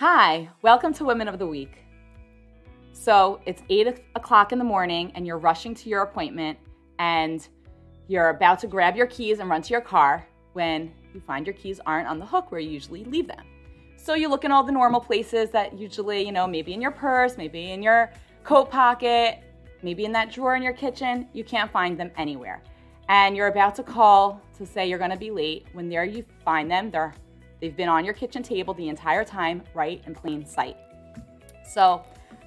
Hi, welcome to Women of the Week. So it's 8 o'clock in the morning and you're rushing to your appointment and you're about to grab your keys and run to your car when you find your keys aren't on the hook where you usually leave them. So you look in all the normal places that usually, maybe in your purse, maybe in your coat pocket, maybe in that drawer in your kitchen, you can't find them anywhere. And you're about to call to say you're gonna be late. When there you find them, they've been on your kitchen table the entire time, right in plain sight. So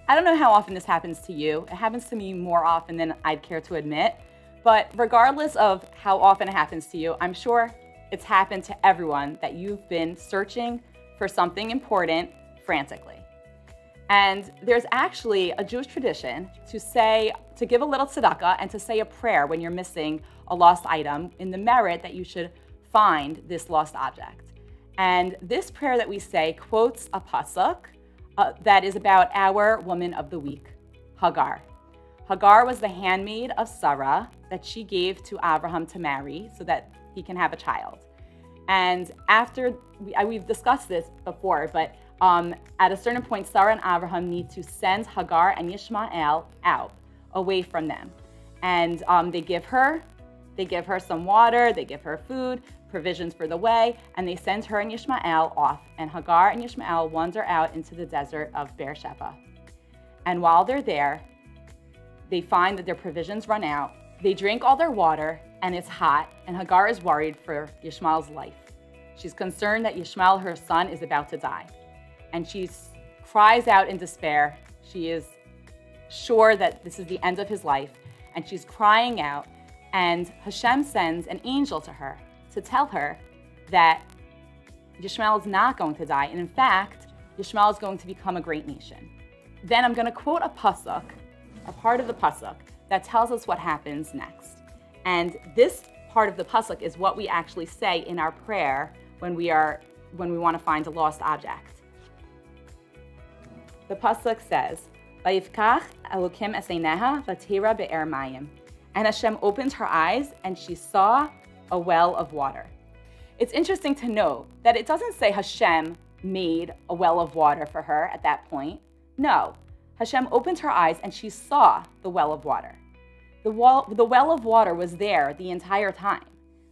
I don't know how often this happens to you. It happens to me more often than I'd care to admit. But regardless of how often it happens to you, I'm sure it's happened to everyone that you've been searching for something important frantically. And there's actually a Jewish tradition to give a little tzedakah and to say a prayer when you're missing a lost item in the merit that you should find this lost object. And this prayer that we say quotes a pasuk that is about our woman of the week, Hagar. Hagar was the handmaid of Sarah that she gave to Abraham to marry so that he can have a child. And after, we've discussed this before, but at a certain point, Sarah and Abraham need to send Hagar and Ishmael out, away from them. And they give her some water, they give her food, provisions for the way, and they send her and Ishmael off. And Hagar and Ishmael wander out into the desert of Beersheba. And while they're there, they find that their provisions run out. They drink all their water, and it's hot, and Hagar is worried for Ishmael's life. She's concerned that Ishmael, her son, is about to die. And she cries out in despair. She is sure that this is the end of his life, and she's crying out, and Hashem sends an angel to her to tell her that Ishmael is not going to die, and in fact, Ishmael is going to become a great nation. Then I'm going to quote a pasuk, a part of the pasuk, that tells us what happens next. And this part of the pasuk is what we actually say in our prayer when we want to find a lost object. The pasuk says, "Vayifkach Elokim es eineha v'tira be'er mayim." And Hashem opened her eyes and she saw a well of water. It's interesting to note that it doesn't say Hashem made a well of water for her at that point. No, Hashem opened her eyes and she saw the well of water. The well of water was there the entire time,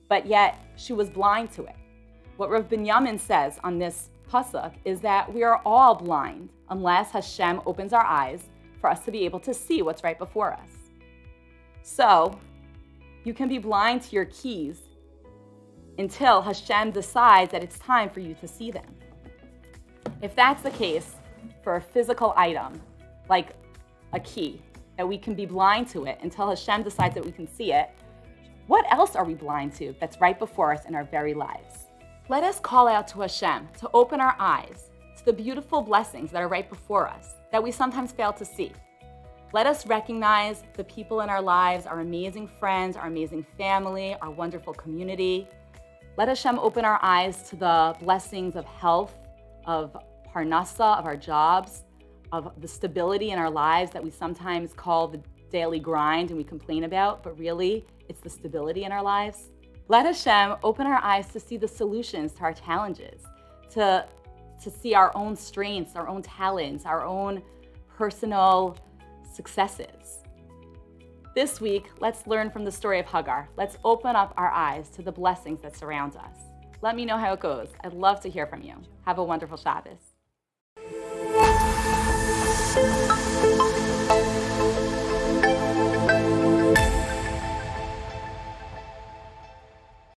but yet she was blind to it. What Rav Binyamin says on this pasuk is that we are all blind unless Hashem opens our eyes for us to be able to see what's right before us. So you can be blind to your keys until Hashem decides that it's time for you to see them. If that's the case for a physical item, like a key, that we can be blind to it until Hashem decides that we can see it, what else are we blind to that's right before us in our very lives? Let us call out to Hashem to open our eyes to the beautiful blessings that are right before us that we sometimes fail to see. Let us recognize the people in our lives, our amazing friends, our amazing family, our wonderful community. Let Hashem open our eyes to the blessings of health, of parnasa, of our jobs, of the stability in our lives that we sometimes call the daily grind and we complain about, but really it's the stability in our lives. Let Hashem open our eyes to see the solutions to our challenges, to see our own strengths, our own talents, our own personal successes. This week, let's learn from the story of Hagar. Let's open up our eyes to the blessings that surround us. Let me know how it goes. I'd love to hear from you. Have a wonderful Shabbos.